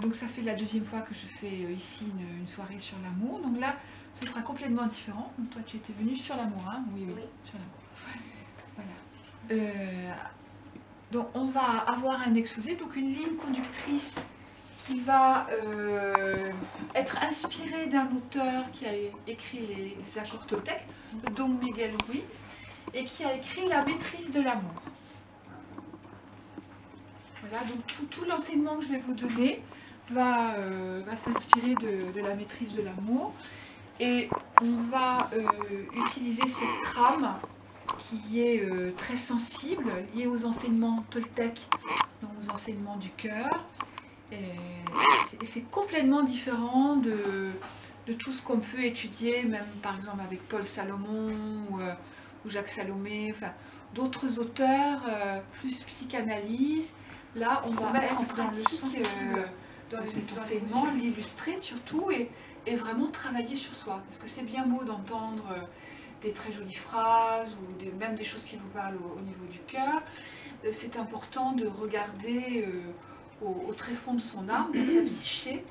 donc ça fait la deuxième fois que je fais ici une soirée sur l'amour. Donc là, ce sera complètement différent. Donc toi, tu étais venue sur l'amour, hein? Oui, oui, sur l'amour. Voilà. Donc on va avoir un exposé, donc une ligne conductrice qui va être inspirée d'un auteur qui a écrit les accords toltèques, Don Miguel Ruiz, et qui a écrit La maîtrise de l'amour. Voilà, donc tout l'enseignement que je vais vous donner va s'inspirer de la maîtrise de l'amour. Et on va utiliser cette trame qui est très sensible, liée aux enseignements toltèques, donc aux enseignements du cœur. C'est complètement différent de tout ce qu'on peut étudier, même par exemple avec Paul Salomon ou Jacques Salomé, enfin, d'autres auteurs, plus psychanalyse. Là, on va mettre en pratique dans cet enseignement, l'illustrer surtout, et vraiment travailler sur soi. Parce que c'est bien beau d'entendre des très jolies phrases, ou même des choses qui vous parlent au niveau du cœur. C'est important de regarder au très fond de son âme, de sa psyché,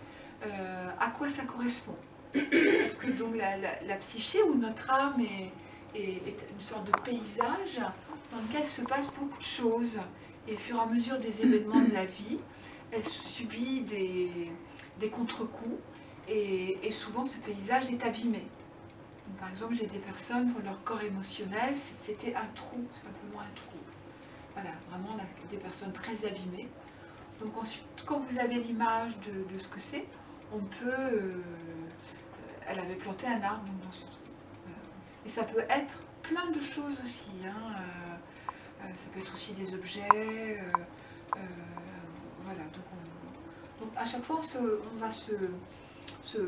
à quoi ça correspond. Parce que donc la psyché ou notre âme est une sorte de paysage dans lequel se passe beaucoup de choses. Et au fur et à mesure des événements de la vie, elle subit des contre-coups, et souvent ce paysage est abîmé. Donc, par exemple, j'ai des personnes pour leur corps émotionnel, c'était un trou, simplement un trou. Voilà, vraiment des personnes très abîmées. Donc ensuite, quand vous avez l'image de ce que c'est, on peut... elle avait planté un arbre dans son trou. Voilà. Et ça peut être plein de choses aussi. Hein. Ça peut être aussi des objets. Voilà. Donc à chaque fois, on va se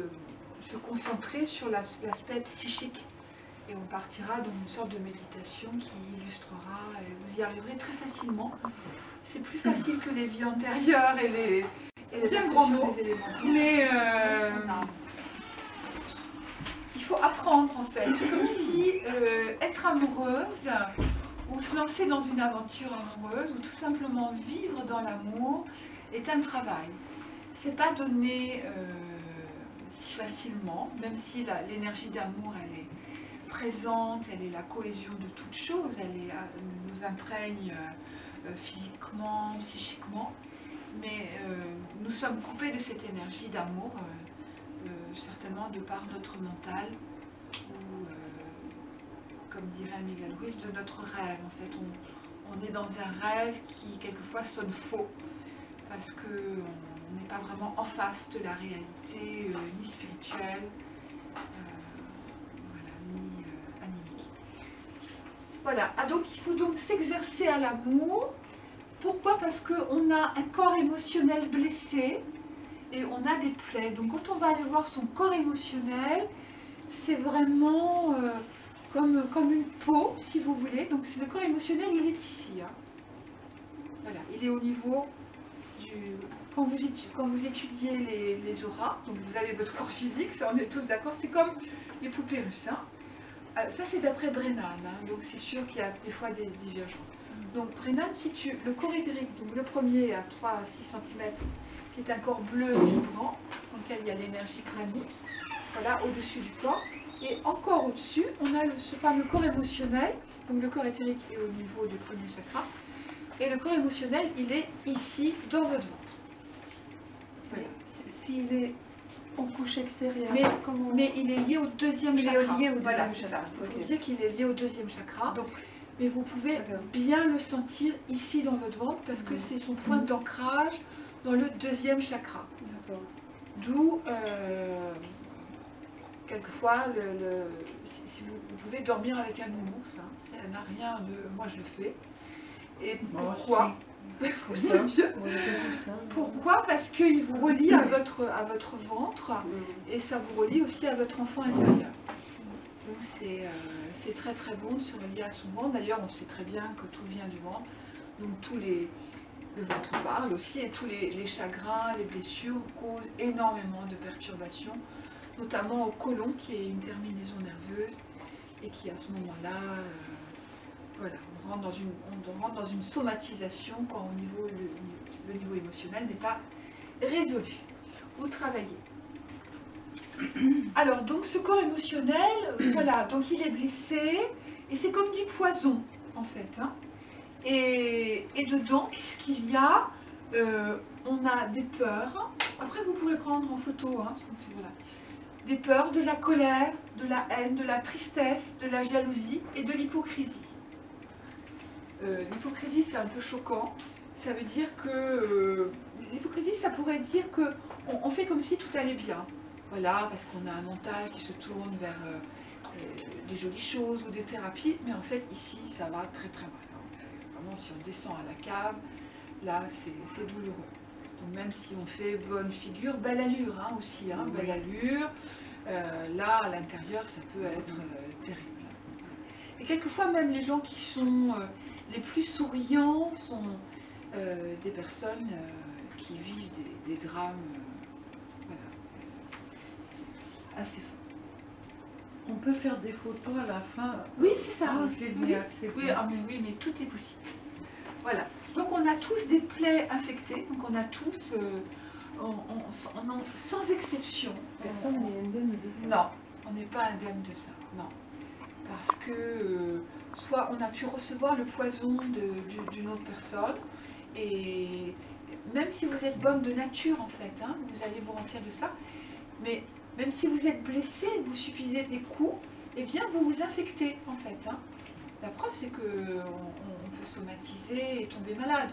concentrer sur l'aspect psychique. Et on partira dans une sorte de méditation qui illustrera, et vous y arriverez très facilement. C'est plus facile que les vies antérieures et les perceptions des éléments. Mais il faut apprendre en fait. C'est comme si être amoureuse, ou se lancer dans une aventure amoureuse, ou tout simplement vivre dans l'amour, est un travail. C'est pas donné si facilement, même si l'énergie d'amour elle est présente, elle est la cohésion de toutes choses, elle nous imprègne physiquement, psychiquement, mais nous sommes coupés de cette énergie d'amour, certainement de par notre mental, ou comme dirait Miguel Ruiz, de notre rêve. En fait, on est dans un rêve qui quelquefois sonne faux, parce qu'on n'est pas vraiment en face de la réalité, ni spirituelle, ni animée. Voilà, donc il faut donc s'exercer à l'amour. Pourquoi? Parce qu'on a un corps émotionnel blessé et on a des plaies. Donc quand on va aller voir son corps émotionnel, c'est vraiment comme une peau, si vous voulez. Donc le corps émotionnel, il est ici. Hein. Voilà, il est au niveau du... Quand vous étudiez les auras, donc vous avez votre corps physique, ça on est tous d'accord, c'est comme les poupées russes. Hein. Ça c'est d'après Brennan, hein, donc c'est sûr qu'il y a des fois des divergences. Donc Brennan situe le corps éthérique, donc le premier à 3 à 6 cm, qui est un corps bleu vibrant, dans lequel il y a l'énergie pranique, voilà, au-dessus du corps. Et encore au-dessus, on a ce fameux corps émotionnel, donc le corps éthérique est au niveau du premier chakra, et le corps émotionnel, il est ici, dans votre ventre. Voilà. S'il est en couche extérieure, mais il est lié au deuxième chakra. Il est lié au deuxième chakra. Okay. Vous dire qu'il est lié au deuxième chakra. Donc, mais vous pouvez bien le sentir ici dans votre ventre parce que c'est son point d'ancrage dans le deuxième chakra. D'où, quelquefois, si vous pouvez dormir avec un nounours, hein, ça n'a rien de... Moi, je le fais. Et pourquoi? Pourquoi? Parce qu'il vous relie à votre ventre et ça vous relie aussi à votre enfant intérieur. Donc c'est très très bon de se relier à son ventre. D'ailleurs, on sait très bien que tout vient du ventre. Donc le ventre parle aussi, et tous les chagrins, les blessures causent énormément de perturbations, notamment au côlon qui est une terminaison nerveuse et qui à ce moment-là... voilà, on rentre dans une somatisation quand le niveau émotionnel n'est pas résolu ou travaillé. Alors, donc ce corps émotionnel, voilà, donc il est blessé, et c'est comme du poison, en fait. Hein. Et dedans, qu'est-ce qu'il y a? On a des peurs. Après, vous pourrez prendre en photo, hein, voilà. Des peurs, de la colère, de la haine, de la tristesse, de la jalousie et de l'hypocrisie. L'hypocrisie, c'est un peu choquant. Ça veut dire que l'hypocrisie, ça pourrait dire que on fait comme si tout allait bien. Voilà, parce qu'on a un mental qui se tourne vers des jolies choses ou des thérapies, mais en fait, ici, ça va très très mal. Vraiment, si on descend à la cave, là, c'est douloureux. Donc même si on fait bonne figure, belle allure hein, aussi, hein, belle allure, là, à l'intérieur, ça peut être terrible. Et quelquefois, même les gens qui sont les plus souriants sont des personnes qui vivent des drames voilà, assez forts. On peut faire des photos à la fin. Oui, c'est ça. Ah, oui, mais tout est possible. Voilà. Donc on a tous des plaies infectées, donc on a tous, sans exception. Personne n'est indemne de ça. Non, on n'est pas indemne de ça, non. Parce que soit on a pu recevoir le poison d'une autre personne, et même si vous êtes bonne de nature en fait, hein, vous allez vous remplir de ça, mais même si vous êtes blessé, vous suffisez des coups, eh bien vous vous infectez en fait. Hein. La preuve c'est qu'on peut somatiser et tomber malade,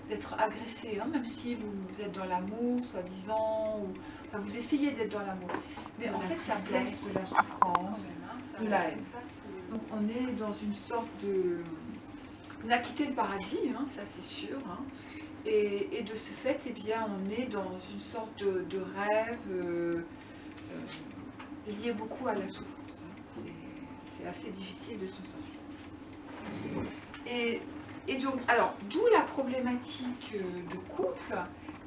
d'être agressé, hein, même si vous êtes dans l'amour, soi-disant, ou enfin, vous essayez d'être dans l'amour. Mais en fait ça blesse, de la souffrance, de la haine. Donc on est dans une sorte de... On a quitté le paradis, hein, ça c'est sûr. Hein. Et de ce fait, eh bien, on est dans une sorte de rêve lié beaucoup à la souffrance. Hein. C'est assez difficile de s'en sortir. Et donc, alors, d'où la problématique de couple,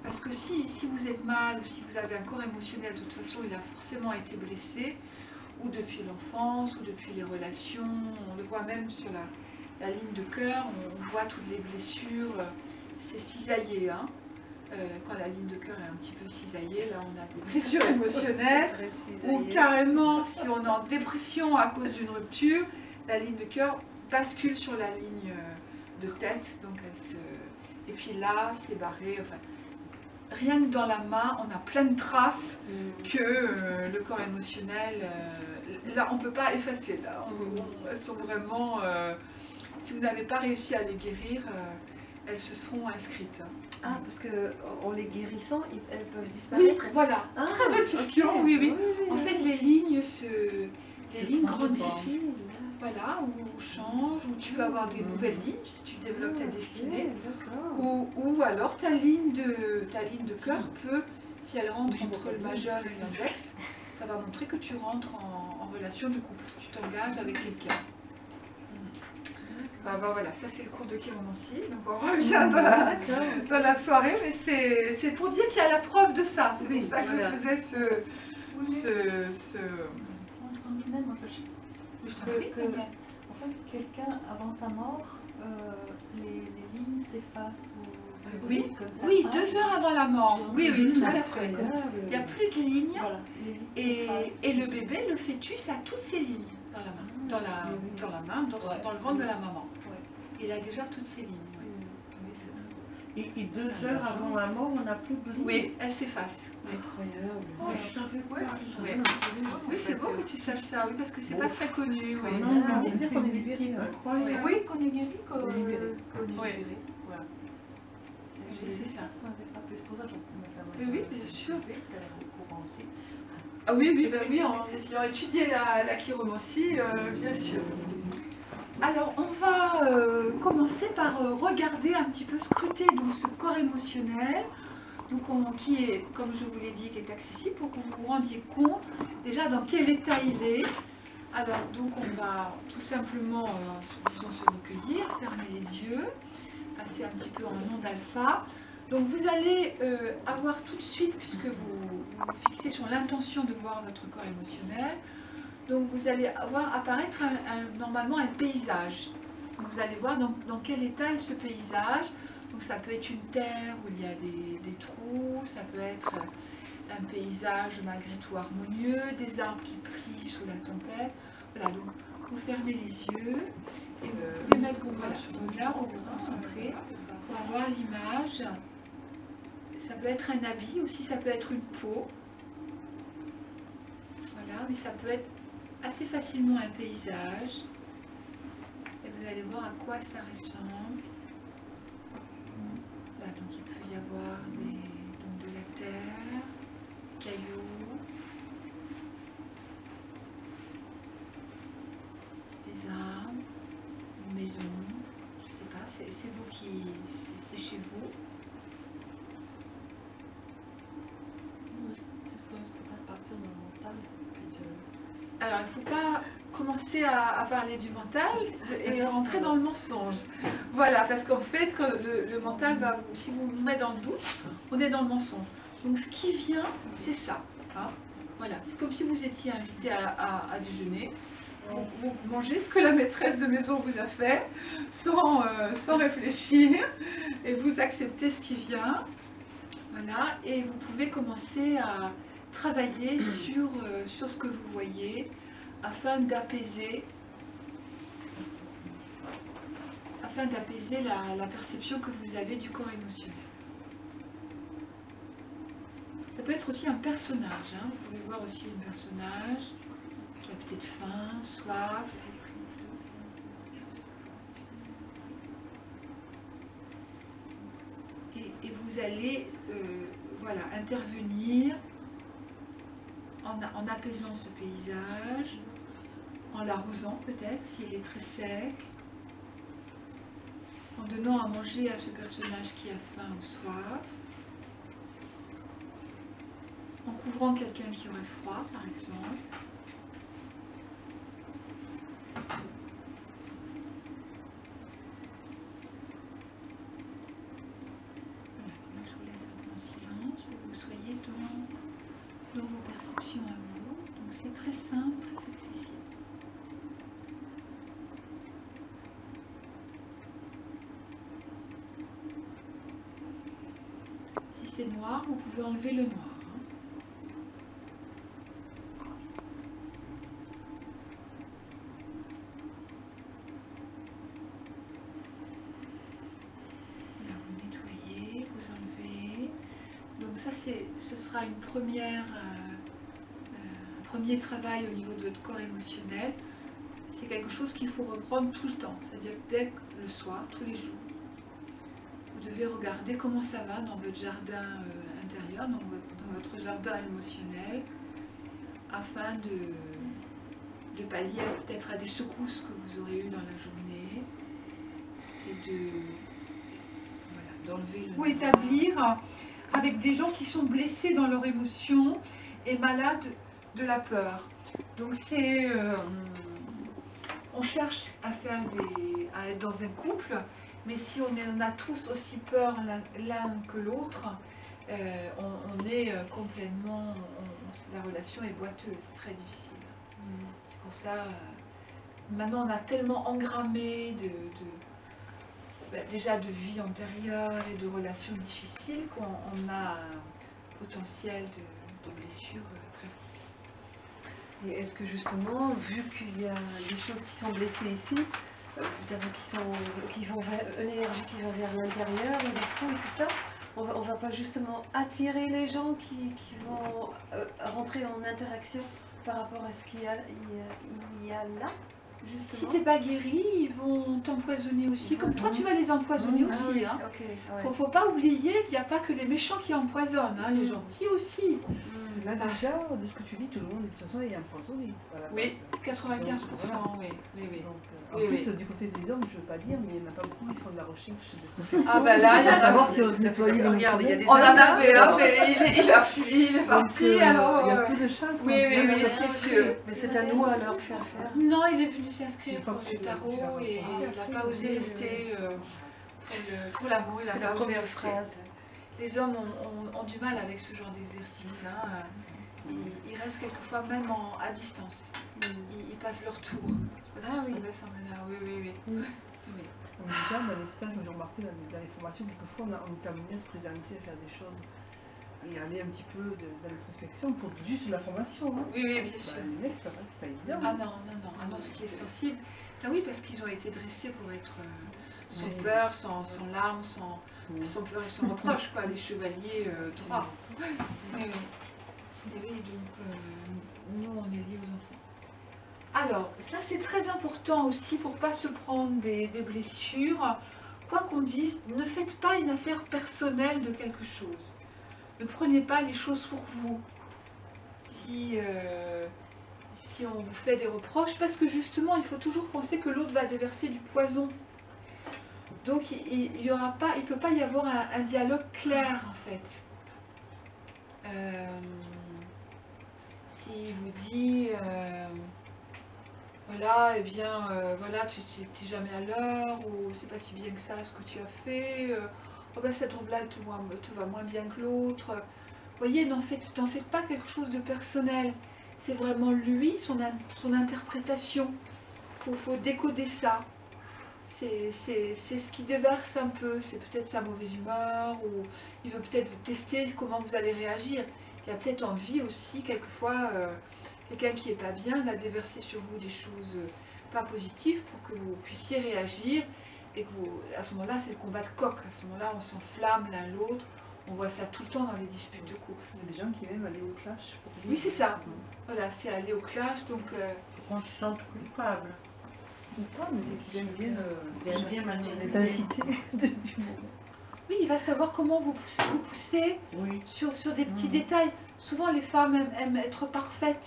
parce que si vous êtes mal, ou si vous avez un corps émotionnel, de toute façon, il a forcément été blessé, ou depuis l'enfance, ou depuis les relations, on le voit même sur la ligne de cœur, on voit toutes les blessures, c'est cisaillé, hein. Quand la ligne de cœur est un petit peu cisaillée, là on a des blessures émotionnelles, ou carrément si on est en dépression à cause d'une rupture, la ligne de cœur bascule sur la ligne de tête, donc et puis là c'est barré, enfin, rien que dans la main on a plein de traces que le corps émotionnel, là on ne peut pas effacer, là, elles sont vraiment, si vous n'avez pas réussi à les guérir, elles se seront inscrites. Ah, parce qu'en les guérissant, elles peuvent disparaître. Oui, voilà. Ah, très bonne question, oui, oui. En fait, les lignes grandissent. Voilà, ou changent, ou tu peux avoir des nouvelles lignes si tu développes ta destinée. Ou alors ta ligne de cœur peut, si elle rentre entre le majeur et l'index, ça va montrer que tu rentres en relation de couple. Tu t'engages avec quelqu'un. Bah voilà, ça c'est le cours de chiromancie, donc on revient dans la soirée, mais c'est pour dire qu'il y a la preuve de ça. C'est pour ça que je faisais En fait, quelqu'un, avant sa mort, les lignes s'effacent. Oui, oui, 2 heures avant la mort. Oui, oui, tout à fait. Il n'y a plus de lignes, et le bébé, le fœtus, a toutes ses lignes dans la main, dans le ventre de la maman. Il a déjà toutes ses lignes. Et 2 heures avant la mort, on n'a plus de lignes. Oui, elle s'efface. Incroyable. Je savais pas. Oui, c'est beau que tu saches ça, oui, parce que c'est pas très connu. Oui. On veut dire qu'on est libéré. Incroyable. Oui, qu'on est guéri, qu'on est libéré. Oui, Voilà. c'est ça. C'est pour ça que Oui, oui, bien sûr. Au courant aussi. Ah oui, oui, ben oui, en ayant étudié la chiromancie, bien sûr. Alors, on va commencer par regarder un petit peu, scruter donc, ce corps émotionnel, donc, qui est, comme je vous l'ai dit, qui est accessible pour que vous vous rendiez compte déjà dans quel état il est. Alors, donc, on va tout simplement, disons, se recueillir, fermer les yeux, passer un petit peu en onde alpha. Donc, vous allez avoir tout de suite, puisque vous vous fixez sur l'intention de voir votre corps émotionnel, donc vous allez avoir apparaître normalement un paysage. Vous allez voir dans quel état est ce paysage. Donc ça peut être une terre où il y a des trous, ça peut être un paysage malgré tout harmonieux, des arbres qui plient sous la tempête. Voilà, donc vous fermez les yeux et vous pouvez mettre vos mains sur vos là, vous vous concentrez pour avoir l'image. Ça peut être un habit, aussi ça peut être une peau. Voilà, mais ça peut être assez facilement un paysage. Et vous allez voir à quoi ça ressemble. Là, donc il peut y avoir donc de la terre, des cailloux, des arbres, une maison, je sais pas, c'est vous qui, c'est chez vous. Est-ce qu'on peut pas partir dans le mental Alors, il ne faut pas commencer à parler du mental et rentrer dans le mensonge. Voilà, parce qu'en fait, quand le mental va, si vous vous mettez dans le doute, on est dans le mensonge. Donc, ce qui vient, c'est ça. Hein. Voilà, c'est comme si vous étiez invité à déjeuner. Vous mangez ce que la maîtresse de maison vous a fait, sans réfléchir, et vous acceptez ce qui vient. Voilà, et vous pouvez commencer à travailler sur ce que vous voyez afin d'apaiser la perception que vous avez du corps émotionnel. Ça peut être aussi un personnage, hein. Vous pouvez voir aussi un personnage qui a peut-être faim, soif. Et vous allez voilà, intervenir en apaisant ce paysage, en l'arrosant peut-être s'il est très sec, en donnant à manger à ce personnage qui a faim ou soif, en couvrant quelqu'un qui aurait froid par exemple. Voilà, je vous laisse un peu en silence pour que vous soyez dans vos perceptions à vous. Donc c'est très simple, très accessible. Si c'est noir, vous pouvez enlever le noir. Hein. Voilà, vous nettoyez, vous enlevez. Donc ça, ce sera un premier travail au niveau de votre corps émotionnel. C'est quelque chose qu'il faut reprendre tout le temps. C'est-à-dire que dès le soir, tous les jours, vous devez regarder comment ça va dans votre jardin intérieur, dans votre jardin émotionnel, afin de pallier peut-être à des secousses que vous aurez eues dans la journée et d'enlever le Ou noir. établir avec des gens qui sont blessés dans leur émotion et malades de la peur. Donc on cherche à être dans un couple, mais si on a tous aussi peur l'un que l'autre, on est complètement, la relation est boiteuse, c'est très difficile. C'est pour ça, maintenant on a tellement engrammé déjà de vie antérieure et de relations difficiles qu'on a un potentiel de blessures très fort. Et est-ce que justement, vu qu'il y a des choses qui sont blessées ici, qui vont vers une énergie qui va vers l'intérieur, et des trous et tout ça, on va pas justement attirer les gens qui vont rentrer en interaction par rapport à ce qu'il y a là, Si justement. t'es pas guéri, ils vont t'empoisonner aussi, comme toi tu vas les empoisonner aussi. Oui, Hein. ok, ouais. Faut pas oublier qu'il n'y a pas que les méchants qui empoisonnent, hein, les gentils aussi. Là déjà, de ce que tu dis, tout le monde de toute façon est empoisonné. Voilà. Oui, 95%, Donc, voilà. oui. Donc, en Oui, plus, oui. du côté des hommes, je ne veux pas dire, mais il n'y en a pas beaucoup qui font de la recherche de protection. Ah ben là, il y en a savoir si on se nettoyer le Regarde, il y a des On en hommes, avait là, un, mais il a fui, il est parti, alors... il y a peu de chasse. oui, donc, oui, c'est sûr. Mais c'est à nous à leur faire faire. Non, il est venu s'inscrire Il faut pour que le tu tarot vas et il n'a pas osé rester pour l'amour, il C'est n'a la pas osé première rester. phrase. Les hommes ont du mal avec ce genre d'exercice. Hein. Ils restent quelquefois même à distance. Ils passent leur tour. Ah oui. Oui, oui, oui. Mm. Oui. cas, dans les stages, j'ai remarqué dans les formations, quelquefois on est amené à se présenter, à faire des choses et aller un petit peu dans l'introspection pour juste la formation. Hein. Oui, oui, bien sûr. Les mecs, ça va, c'est pas évident. Ah non, non, non, ah non, ce qui est sensible. Ah oui, parce qu'ils ont été dressés pour être sans Oui. peur, sans larmes, sans peur et sans reproche, quoi, les chevaliers droits. Oui, oui. Et oui, donc nous, on est liés aux enfants. Alors, ça c'est très important aussi pour pas se prendre des blessures. Quoi qu'on dise, ne faites pas une affaire personnelle de quelque chose. Ne prenez pas les choses pour vous. Si on vous fait des reproches, parce que justement, il faut toujours penser que l'autre va déverser du poison. Donc, il ne peut pas y avoir un dialogue clair, en fait. S'il vous dit, voilà, eh bien, voilà, tu n'es jamais à l'heure, ou c'est pas si bien que ça ce que tu as fait, oh ben cette robe-là te va moins bien que l'autre. Vous voyez, n'en faites pas quelque chose de personnel. C'est vraiment lui, son interprétation. Il faut décoder ça. C'est ce qui déverse un peu. C'est peut-être sa mauvaise humeur, ou il veut peut-être tester comment vous allez réagir. Il a peut-être envie aussi, quelquefois, quelqu'un qui n'est pas bien va déverser sur vous des choses pas positives pour que vous puissiez réagir. Et que à ce moment-là, c'est le combat de coq. À ce moment-là, on s'enflamme l'un l'autre. On voit ça tout le temps dans les disputes de couple. Il y a des gens qui aiment aller au clash. Pour dire. Oui, c'est ça. Voilà, c'est aller au clash. Donc, On se sent coupable. Ou pas, mais c'est qu'ils aiment bien l'intensité du moment. oui, il va savoir comment vous poussez Oui. sur des petits détails. Souvent, les femmes aiment être parfaites.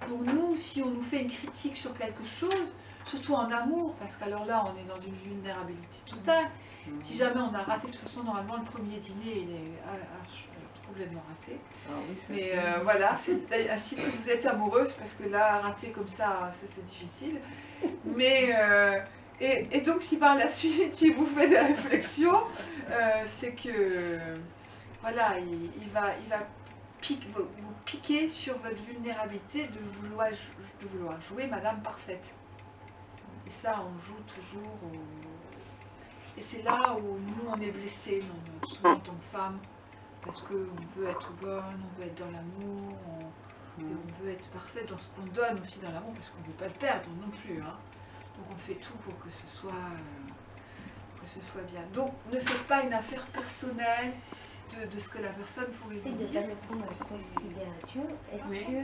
Donc nous, si on nous fait une critique sur quelque chose, surtout en amour, parce qu'alors là, on est dans une vulnérabilité totale. Si jamais on a raté, de toute façon, normalement, le premier dîner, il est complètement raté. Ah oui, Mais voilà, ainsi que vous êtes amoureuse, parce que là, rater comme ça, c'est difficile. Mais, et donc, si par la suite, il vous fait des réflexions, c'est que, voilà, il va vous piquer sur votre vulnérabilité de vouloir jouer Madame Parfaite. Et ça, on joue toujours Et c'est là où nous, on est blessés, souvent en tant que femme, parce qu'on veut être bonne, on veut être dans l'amour, et on veut être parfaite dans ce qu'on donne aussi dans l'amour, parce qu'on ne veut pas le perdre non plus. Hein. Donc on fait tout pour que ce soit bien. Donc ne faites pas une affaire personnelle de ce que la personne pourrait Et vous de dire. pas le prendre en considération, est-ce Oui. que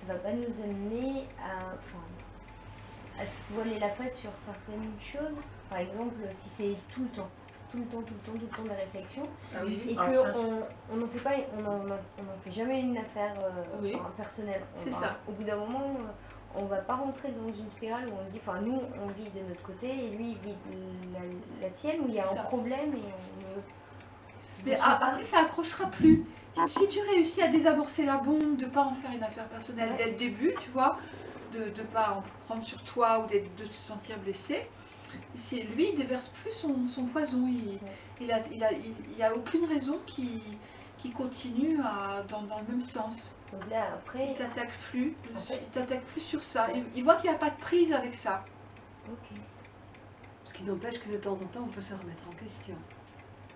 ça va pas nous amener à se voiler la face sur certaines choses? Par exemple, si c'est tout le temps des réflexions, Ah oui. et qu'on n'en fait pas, on en fait jamais une affaire Oui. personnelle. C'est ça. Au bout d'un moment, on va pas rentrer dans une spirale où on se dit, enfin nous on vit de notre côté et lui il vit de la sienne, où il y a C'est un ça. problème et on Mais après, ça accrochera plus. Si tu réussis à désamorcer la bombe, de ne pas en faire une affaire personnelle dès le début, tu vois, de ne pas en prendre sur toi ou de te sentir blessé, lui, il déverse plus son poison. Il y a aucune raison qui continue dans le même sens. Donc là après. Il t'attaque plus. En fait. Il t'attaque plus sur ça. Il voit qu'il n'y a pas de prise avec ça. Ok. Ce qui n'empêche que de temps en temps, on peut se remettre en question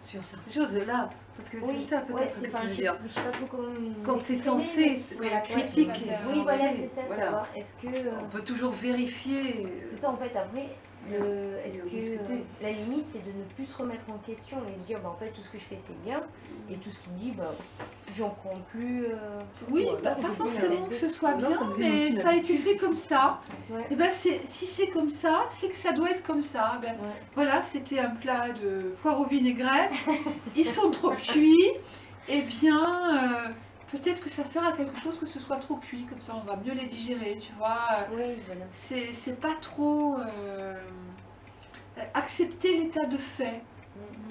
sur certaines choses. Là, parce que Oui, c'est ça peut-être c'est que tu veux dire. je sais pas trop comment. Quand c'est m'exprimer, censé, mais- la ouais, critique ouais, est oui, voilà, censée, c'est ça, voilà. savoir. Est-ce que. On peut toujours vérifier. C'est ça en fait, après, est-ce que discuter. la limite c'est de ne plus se remettre en question et se dire bah en fait tout ce que je fais c'est bien et tout ce qu'il dit bah j'en prends plus. Oui, ou alors, pas je dis, forcément que ce soit Non, bien, ça devient mais aussi ça a été fait comme ça. Ouais. Et ben si c'est comme ça, c'est que ça doit être comme ça. Ben, Ouais. voilà, c'était un plat de poire au vinaigrette. Ils sont trop cuits. Eh bien, peut-être que ça sert à quelque chose que ce soit trop cuit, comme ça on va mieux les digérer, tu vois. Oui, voilà. C'est pas trop accepter l'état de fait,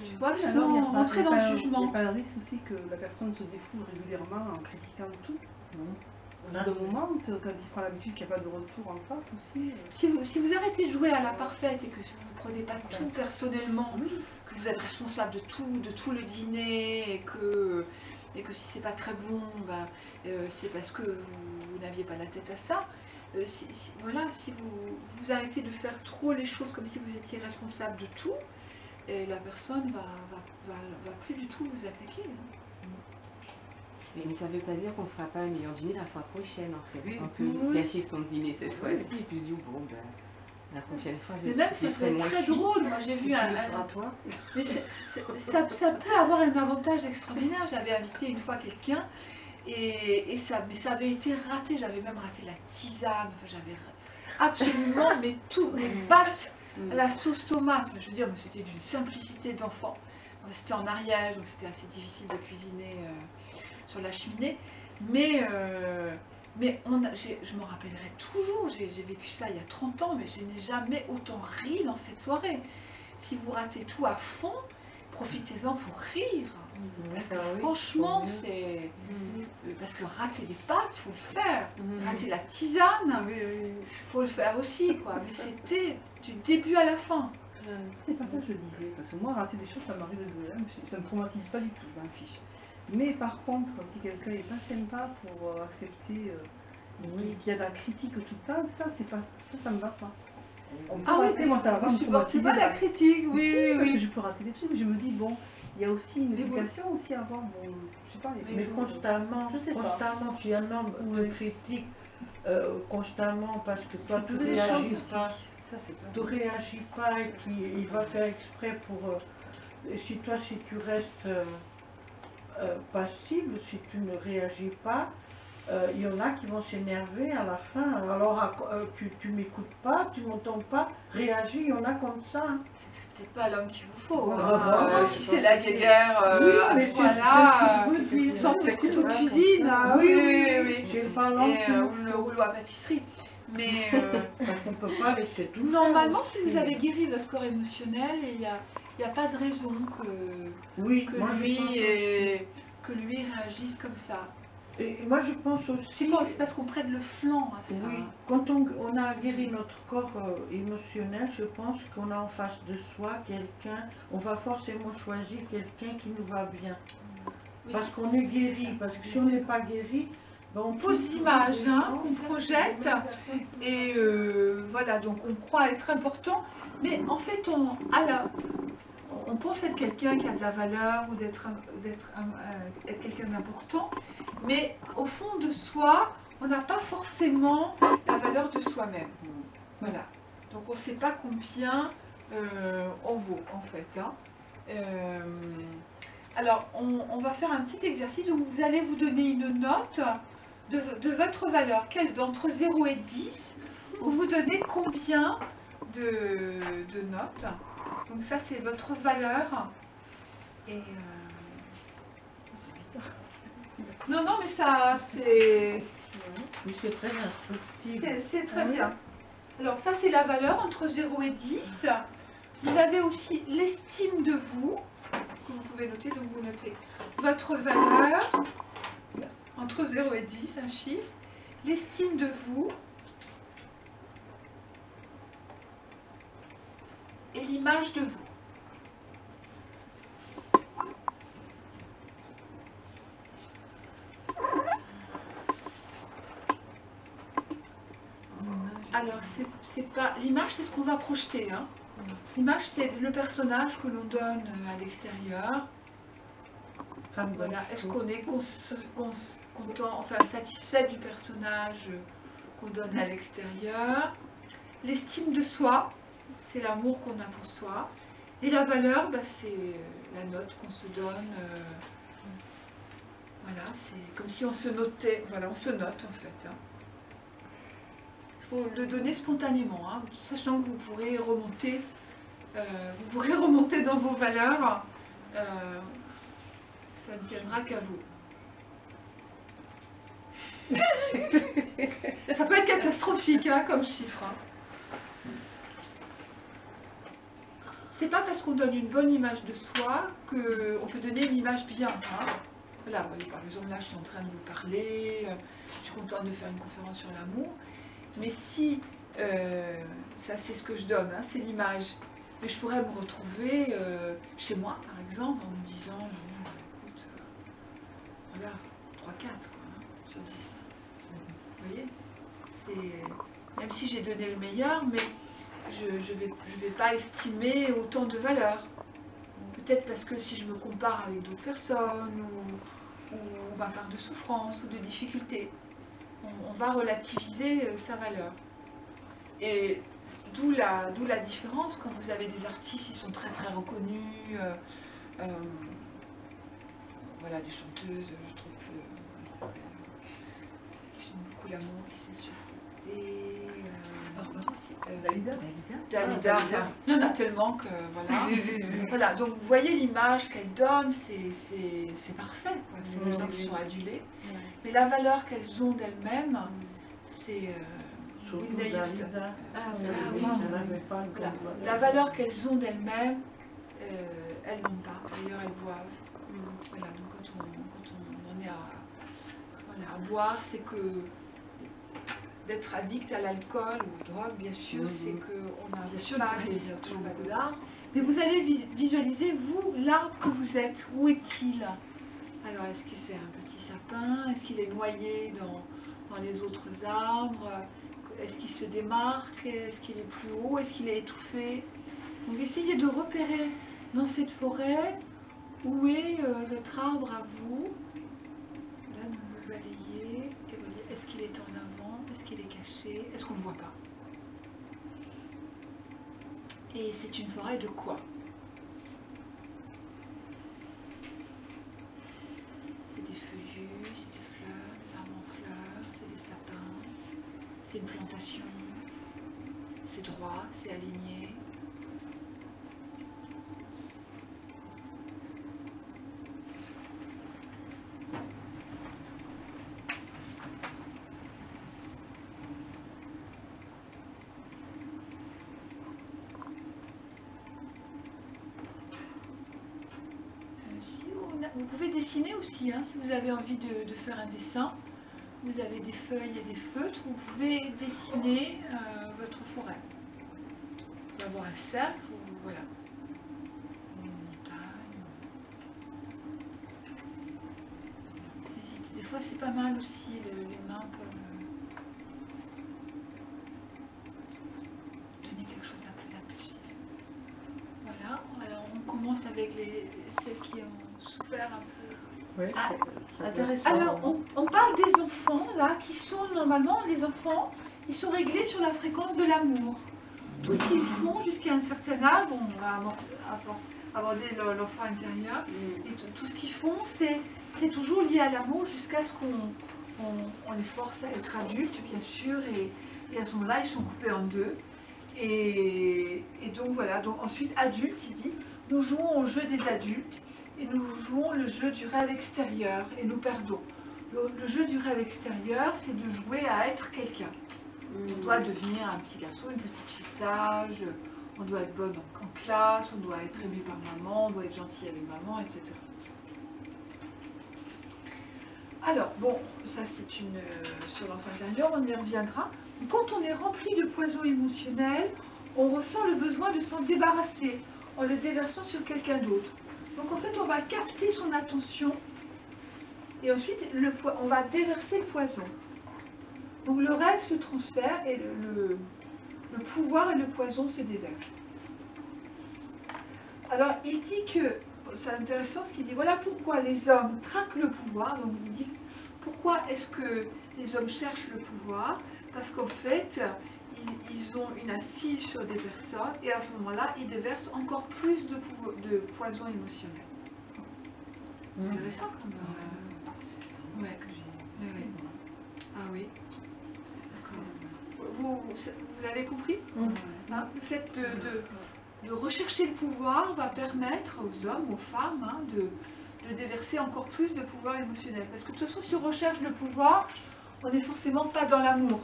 tu vois, Alors, il y a sans pas- rentrer il y a dans pas- le Il n'y jugement. a pas le risque aussi que la personne se défoule régulièrement en critiquant tout. Au bout d'un moment, quand il prend l'habitude qu'il n'y a pas de retour en face aussi. Si vous arrêtez de jouer à la parfaite et que vous ne prenez pas tout personnellement, que vous êtes responsable de tout le dîner et que si c'est pas très bon, c'est parce que vous n'aviez pas la tête à ça, voilà, si vous arrêtez de faire trop les choses comme si vous étiez responsable de tout, et la personne va plus du tout vous attaquer. Mais ça ne veut pas dire qu'on ne fera pas un meilleur dîner la fois prochaine, en fait. Oui. On peut gâcher son dîner cette fois-ci et puis se dire, bon, ben, la prochaine fois, Mais même ça peut être très drôle. Moi j'ai vu toi. mais ça peut avoir un avantage extraordinaire. J'avais invité une fois quelqu'un mais ça avait été raté. J'avais même raté la tisane. Enfin, j'avais absolument mais tout, les pâtes, la sauce tomate. Je veux dire, mais c'était d'une simplicité d'enfant. C'était en Ariège, donc c'était assez difficile de cuisiner sur la cheminée. Mais je me rappellerai toujours, j'ai vécu ça il y a 30 ans, mais je n'ai jamais autant ri dans cette soirée. Si vous ratez tout à fond, profitez-en pour rire. Parce que franchement, c'est... Parce que rater des pâtes, il faut le faire. Rater la tisane, il faut le faire aussi, quoi. Mais c'était du début à la fin. C'est pas ça que je disais, parce que moi, rater des choses, ça m'arrive de même, ça me traumatise pas du tout, je m'en fiche. Mais par contre, si quelqu'un est pas sympa pour accepter qu'il y a de la critique tout le temps, ça me va pas. On peut rater, moi ça va vous me supportez traumatiser pas la critique, oui, parce que oui. je peux rater des trucs, mais je me dis, bon, il y a aussi une Mais éducation aussi à avoir, bon, je sais pas, Mais constamment, je sais pas. constamment, tu as un nombre de critiques constamment parce que toi tu Poser des choses réagis aussi. pas. Ça, c'est pas Tu réagis pas et puis il va faire exprès pour... si tu restes passible, si tu ne réagis pas, il y en a qui vont s'énerver à la fin. Alors tu m'écoutes pas, tu m'entends pas, réagis, il y en a comme ça. Hein. C'est pas l'homme qu'il vous faut. Voilà, Si c'est la guerre, oui, mais voilà, c'est ce que je veux dire. sans le couteau de cuisine, oui. J'ai pas l'homme Et qu'il me ou le faut. rouleau à pâtisserie. Mais Parce qu'on peut pas laisser tout faire. normalement, si vous avez guéri votre corps émotionnel, il n'y a pas de raison que Oui, moi, je pense que lui réagisse comme ça. Et moi je pense aussi... C'est parce qu'on prête le flanc à ça. Oui, quand on a guéri notre corps émotionnel, je pense qu'on a en face de soi quelqu'un, on va forcément choisir quelqu'un qui nous va bien. Oui. Parce qu'on est guéri, parce que si on n'est pas guéri, ben on Fausses images qu'on projette et voilà, donc on croit être important, mais en fait on pense être quelqu'un qui a de la valeur ou d'être quelqu'un d'important, mais au fond de soi, on n'a pas forcément la valeur de soi-même. Voilà. Donc on ne sait pas combien on vaut en fait. Hein. Alors on va faire un petit exercice où vous allez vous donner une note de votre valeur. Entre 0 et 10, vous vous donnez combien de notes. Donc ça c'est votre valeur. Et non, mais ça c'est... Oui, c'est très instructif. C'est très bien. Alors ça c'est la valeur entre 0 et 10. Vous avez aussi l'estime de vous, que vous pouvez noter, donc vous notez votre valeur, entre 0 et 10, un chiffre, l'estime de vous, et l'image de vous. Alors, c'est pas l'image, c'est ce qu'on va projeter. Hein. L'image, c'est le personnage que l'on donne à l'extérieur. Voilà. Est-ce qu'on est content, enfin satisfait du personnage qu'on donne à l'extérieur? L'estime de soi, c'est l'amour qu'on a pour soi. Et la valeur, c'est la note qu'on se donne. Voilà, c'est comme si on se notait. Voilà, on se note en fait. Hein. Il faut le donner spontanément, hein, sachant que vous pourrez remonter dans vos valeurs. Ça ne tiendra qu'à vous. Ça peut être catastrophique hein, comme chiffre. Hein. C'est pas parce qu'on donne une bonne image de soi qu'on peut donner une image bien. Hein. Voilà, voyez, par exemple, là, je suis en train de vous parler, je suis contente de faire une conférence sur l'amour. Mais si, ça c'est ce que je donne, hein, c'est l'image. Mais je pourrais me retrouver chez moi, par exemple, en me disant, écoute, voilà, 3-4 quoi, hein, sur 10. Vous voyez, même si j'ai donné le meilleur, mais je ne vais pas estimer autant de valeur. Peut-être parce que si je me compare avec d'autres personnes, ou ma part de souffrance ou de difficulté, on va relativiser sa valeur. Et d'où la différence quand vous avez des artistes qui sont très très reconnus, voilà, des chanteuses, je trouve qui chantent beaucoup l'amour, qui s'est suscité. Dalida. Dalida, enfin, il y en a tellement que voilà. Voilà, donc vous voyez l'image qu'elle donne, c'est parfait, quoi. C'est des gens qui sont adulés. Mais la valeur qu'elles ont d'elles-mêmes, c'est Whitney Houston. Voilà. La valeur qu'elles ont d'elles-mêmes, elles n'ont pas. D'ailleurs, elles boivent. Voilà, donc quand on en est à boire, c'est que d'être addict à l'alcool ou aux drogues, bien sûr, c'est qu'on a bien sûr toujours beaucoup d'art. Mais vous allez visualiser, vous, l'arbre que vous êtes, où est-il? Alors, est-ce que c'est un petit sapin? Est-ce qu'il est noyé dans les autres arbres? Est-ce qu'il se démarque? Est-ce qu'il est plus haut? Est-ce qu'il est étouffé? Donc, essayez de repérer dans cette forêt où est votre arbre à vous. Là, vous balayez et vous voyez, est-ce qu'il est en avant? Est-ce qu'il est caché? Est-ce qu'on ne le voit pas? Et c'est une forêt de quoi? C'est des feuillus, c'est des fleurs, des arbres en fleurs, c'est des sapins, c'est une plantation, c'est droit, c'est aligné. Vous pouvez dessiner aussi, hein, si vous avez envie de faire un dessin. Vous avez des feuilles et des feutres, vous pouvez dessiner votre forêt. Vous pouvez avoir un cercle, ou voilà, une montagne. Des fois, c'est pas mal aussi, les mains peuvent donner quelque chose d'un peu impulsif. Voilà, alors on commence avec celles qui ont souffert un peu. Oui, Intéressant. Alors, on parle des enfants, là, qui sont normalement, les enfants, ils sont réglés sur la fréquence de l'amour. Tout ce qu'ils font jusqu'à un certain âge, on va aborder l'enfant intérieur, et tout ce qu'ils font, c'est toujours lié à l'amour jusqu'à ce qu'on les force à être adultes, bien sûr, et à ce moment-là, ils sont coupés en deux. Et donc voilà, donc ensuite, adulte, il dit, nous jouons au jeu des adultes, et nous jouons le jeu du rêve extérieur et nous perdons. Le jeu du rêve extérieur, c'est de jouer à être quelqu'un. On doit devenir un petit garçon, une petite fille sage, on doit être bonne en classe, on doit être aimé par maman, on doit être gentil avec maman, etc. Alors, bon, ça c'est sur l'enfant intérieur, on y reviendra. Quand on est rempli de poison émotionnel, on ressent le besoin de s'en débarrasser en le déversant sur quelqu'un d'autre. Donc en fait, on va capter son attention et ensuite on va déverser le poison. Donc le rêve se transfère et le pouvoir et le poison se déversent. Alors il dit que, c'est intéressant ce qu'il dit, voilà pourquoi les hommes traquent le pouvoir. Donc il dit, pourquoi est-ce que les hommes cherchent le pouvoir? Parce qu'en fait, ils ont une assise sur des personnes et à ce moment-là, ils déversent encore plus de poison émotionnel. Intéressant comme... Ouais. Ah oui. D'accord. Vous avez compris? Hein, le fait de rechercher le pouvoir va permettre aux hommes, aux femmes, hein, de déverser encore plus de pouvoir émotionnel. Parce que de toute façon, si on recherche le pouvoir, on n'est forcément pas dans l'amour.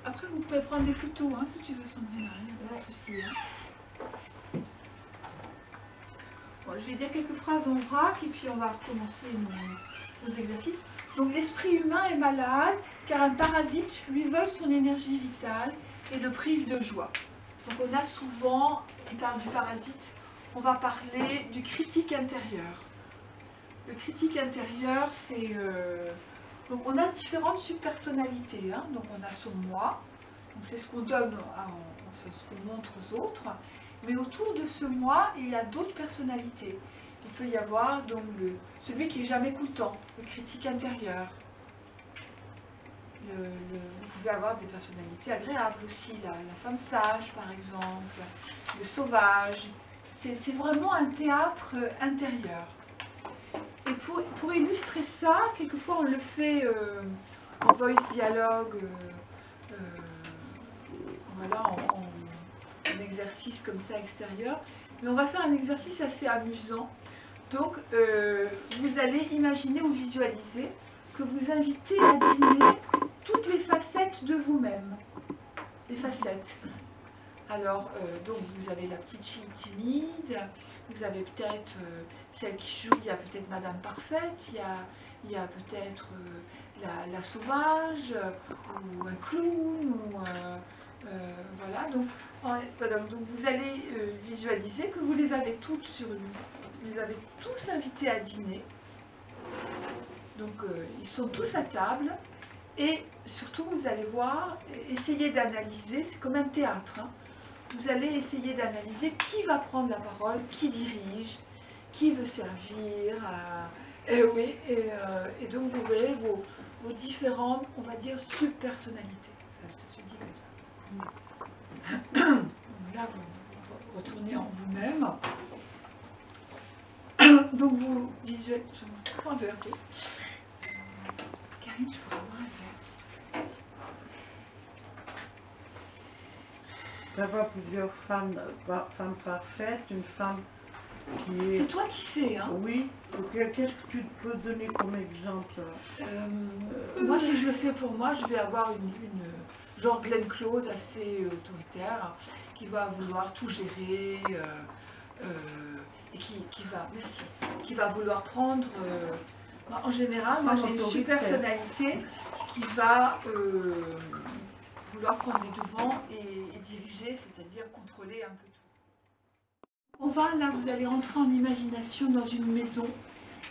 Après, vous pouvez prendre des photos, hein, si tu veux, Sandrine, il n'y a pas de souci. Hein. Bon, je vais dire quelques phrases en vrac et puis on va recommencer nos exercices. Donc, l'esprit humain est malade car un parasite lui vole son énergie vitale et le prive de joie. Donc, on a souvent, il parle du parasite, on va parler du critique intérieur. Le critique intérieur, c'est... donc on a différentes subpersonnalités. Hein. Donc on a son moi, c'est ce qu'on donne, c'est ce qu'on montre aux autres. Mais autour de ce moi, il y a d'autres personnalités. Il peut y avoir donc celui qui est jamais content, le critique intérieur. Vous pouvez avoir des personnalités agréables aussi, la femme sage par exemple, le sauvage. C'est vraiment un théâtre intérieur. Et pour illustrer ça, quelquefois on le fait en voice dialogue, voilà, en exercice comme ça extérieur. Mais on va faire un exercice assez amusant. Donc vous allez imaginer ou visualiser que vous invitez à dîner toutes les facettes de vous-même. Les facettes. Alors, donc vous avez la petite fille timide, vous avez peut-être celle qui joue, il y a peut-être Madame Parfaite, il y a peut-être la sauvage, ou un clown, ou voilà. Donc, voilà. Donc vous allez visualiser que vous les avez toutes vous les avez tous invités à dîner. Donc ils sont tous à table. Et surtout, vous allez voir, essayer d'analyser, c'est comme un théâtre. Hein. Vous allez essayer d'analyser qui va prendre la parole, qui dirige, qui veut servir. Oui, et donc vous verrez vos différentes, on va dire, subpersonnalités. Ça se dit comme ça. Là, vous retournez en vous-même. Donc vous visualisez. Je prends un verre d'eau. Karine, je pourrais avoir un verre. D'avoir plusieurs femmes parfaites, une femme qui est... C'est toi qui sais, hein? Oui. Qu'est-ce que tu peux donner comme exemple? Moi, si je le fais pour moi, je vais avoir une genre Glenn Close assez autoritaire, qui va vouloir tout gérer, et qui va vouloir prendre... en général, moi j'ai une super personnalité qui va vouloir prendre les devants et diriger, c'est-à-dire contrôler un peu tout. Là, vous allez rentrer en imagination dans une maison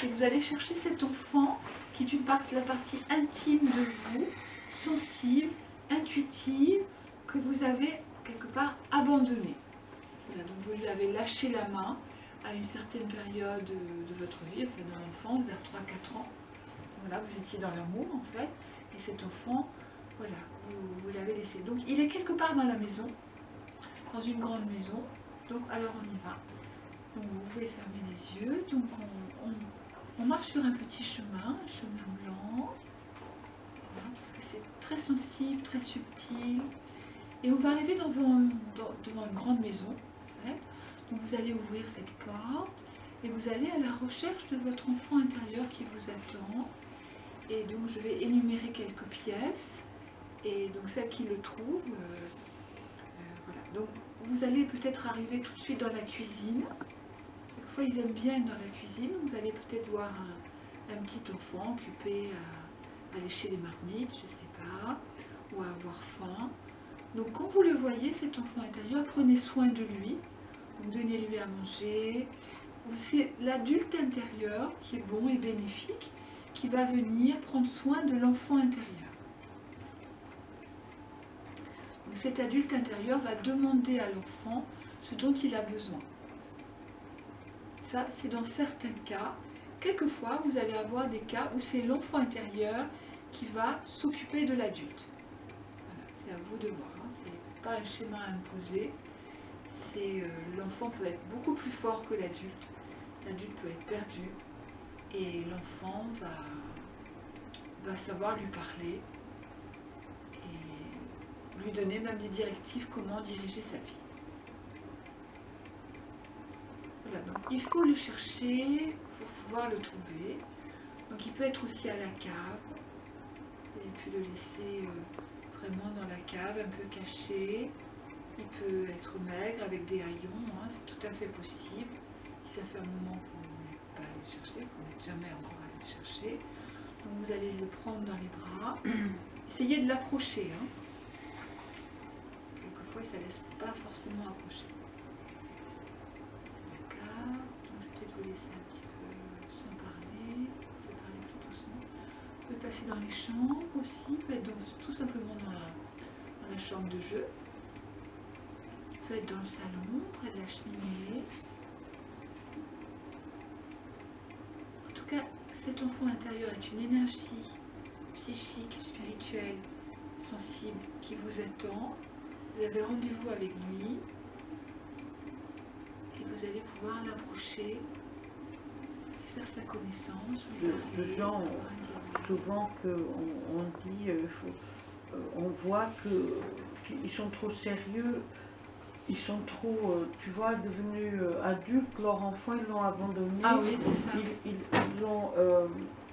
et vous allez chercher cet enfant qui est la partie intime de vous, sensible, intuitive, que vous avez quelque part abandonnée. Voilà, donc vous lui avez lâché la main à une certaine période de votre vie, enfin dans l'enfance, vers 3-4 ans. Voilà, vous étiez dans l'amour en fait, et cet enfant, voilà, vous l'avez laissé. Donc il est quelque part dans la maison, dans une grande maison. Donc alors on y va. Donc vous pouvez fermer les yeux. Donc on marche sur un petit chemin, un chemin blanc, voilà, parce que c'est très sensible, très subtil. Et on va arriver devant une grande maison. En fait. Donc vous allez ouvrir cette porte et vous allez à la recherche de votre enfant intérieur qui vous attend. Et donc je vais énumérer quelques pièces. Et donc celle qui le trouve, voilà. Donc vous allez peut-être arriver tout de suite dans la cuisine. Quelquefois ils aiment bien être dans la cuisine. Vous allez peut-être voir un petit enfant occupé à lécher les marmites, je ne sais pas, ou à avoir faim. Donc quand vous le voyez, cet enfant intérieur, prenez soin de lui. Donc donnez-lui à manger. C'est l'adulte intérieur qui est bon et bénéfique, qui va venir prendre soin de l'enfant intérieur. Donc cet adulte intérieur va demander à l'enfant ce dont il a besoin. Ça, c'est dans certains cas. Quelquefois, vous allez avoir des cas où c'est l'enfant intérieur qui va s'occuper de l'adulte. Voilà, c'est à vous de voir. Hein. C'est pas un schéma imposé. L'enfant peut être beaucoup plus fort que l'adulte. L'adulte peut être perdu. Et l'enfant va savoir lui parler et lui donner même des directives comment diriger sa vie. Voilà, donc il faut le chercher, il faut pouvoir le trouver. Donc il peut être aussi à la cave. Et puis le laisser vraiment dans la cave, un peu caché. Il peut être maigre avec des haillons, hein, c'est tout à fait possible. Si ça fait un moment que vous n'êtes pas allé le chercher, que vous n'êtes jamais encore allé le chercher. Donc vous allez le prendre dans les bras. Essayez de l'approcher. Hein. Quelquefois, ça ne laisse pas forcément approcher. D'accord. Donc je vais peut-être vous laisser un petit peu sans parler. passer dans les chambres aussi, peut être tout simplement dans la chambre de jeu, peut être dans le salon, près de la cheminée. En tout cas, cet enfant intérieur est une énergie psychique, spirituelle, sensible qui vous attend. Vous avez rendez-vous avec lui et vous allez pouvoir l'approcher, faire sa connaissance. Les gens, souvent on dit, on voit qu'ils sont trop sérieux, ils sont trop, tu vois, devenus adultes, leur enfant, ils l'ont abandonné, Ah oui, c'est ça. ils l'ont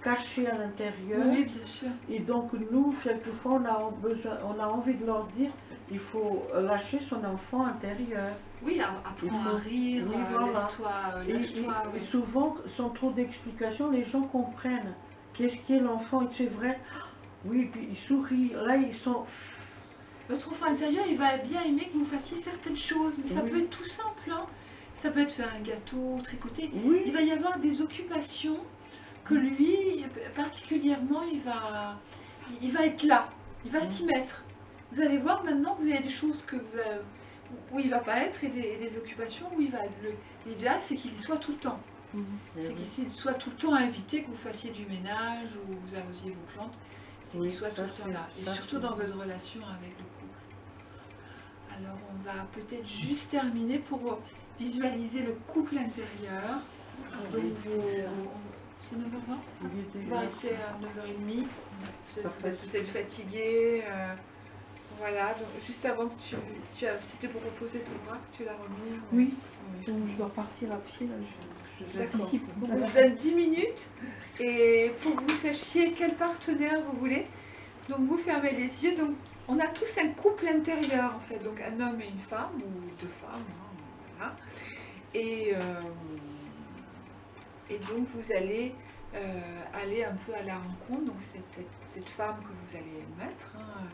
caché à l'intérieur. Oui, bien sûr. Et donc nous, quelquefois, on a envie de leur dire, il faut lâcher son enfant intérieur. Oui, apprends à rire, oui, voilà. lâche-toi. Et souvent, sans trop d'explications, les gens comprennent qu'est-ce qu'est l'enfant. Et c'est vrai, oui, puis ils sourient. Là, ils sont... Votre enfant intérieur, il va bien aimer que vous fassiez certaines choses, mais ça Oui. peut être tout simple. Hein. Ça peut être faire un gâteau, tricoter. Oui. Il va y avoir des occupations que lui, particulièrement, il va être là. Il va s'y mettre. Vous allez voir maintenant que vous avez des choses où il ne va pas être et des occupations où il va être. L'idéal, c'est qu'il y soit tout le temps. C'est qu'il soit tout le temps invité, que vous fassiez du ménage ou vous arrosiez vos plantes. C'est qu'il soit tout le temps là. Et surtout dans votre relation avec le couple. Alors on va peut-être juste terminer pour visualiser le couple intérieur. Donc c'est 9h20. On va arrêter à 9h30. Vous êtes peut-être fatigué. Voilà, donc juste avant que c'était pour reposer ton bras que tu l'as remis. Oui, donc je dois partir à pied, là, j'anticipe. Donc on vous donne 10 minutes et pour que vous sachiez quel partenaire vous voulez. Donc vous fermez les yeux. Donc on a tous un couple intérieur en fait, donc un homme et une femme ou deux femmes, hein, voilà. Et donc vous allez aller un peu à la rencontre. Donc cette femme que vous allez mettre, hein,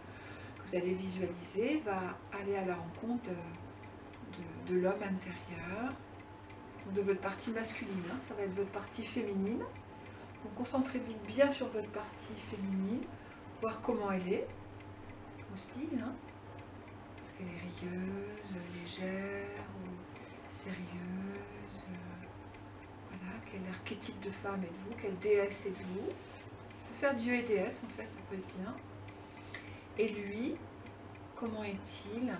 que vous allez visualiser, va aller à la rencontre de l'homme intérieur, de votre partie masculine. Hein, ça va être votre partie féminine. Donc concentrez-vous bien sur votre partie féminine, voir comment elle est aussi. Hein. Est-ce qu'elle est rieuse, légère ou sérieuse? Voilà, quel archétype de femme êtes-vous? Quelle déesse êtes-vous? On peut faire dieu et déesse en fait, ça peut être bien. Et lui, comment est-il?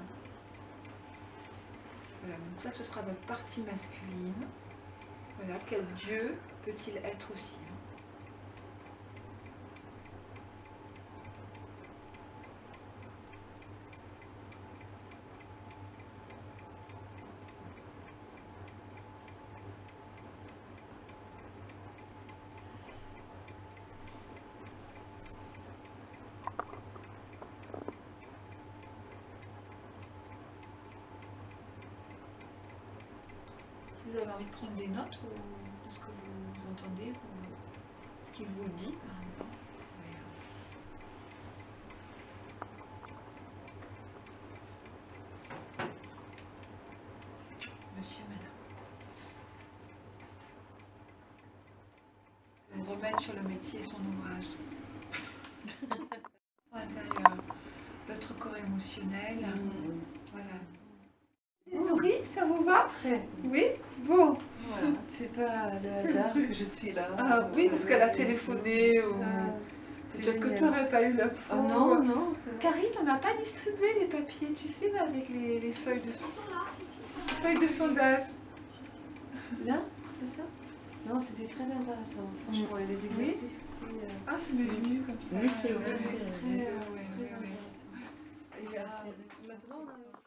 Voilà, donc ça ce sera votre partie masculine. Voilà, quel dieu peut-il être aussi? Vous avez envie de prendre des notes de ce que vous entendez, ce qu'il vous dit par exemple. Monsieur, madame. Vous remettre sur le métier et son ouvrage. Intérieur, votre corps émotionnel. Voilà. Nourri, ça vous va? Oui? Bon. Voilà. C'est pas le hasard que je suis là. Ah oui, parce qu'elle a téléphoné ou... Peut-être que tu n'aurais pas eu la Oh non, non. Karine, on n'a pas distribué les papiers, tu sais, avec les feuilles de sondage. Là, c'est ça? Non, c'était très intéressant. Franchement, et les exercices aussi. Ah, ça m'est venu comme ça. Oui, c'est vrai. Très, Très intéressant. Et maintenant, on a...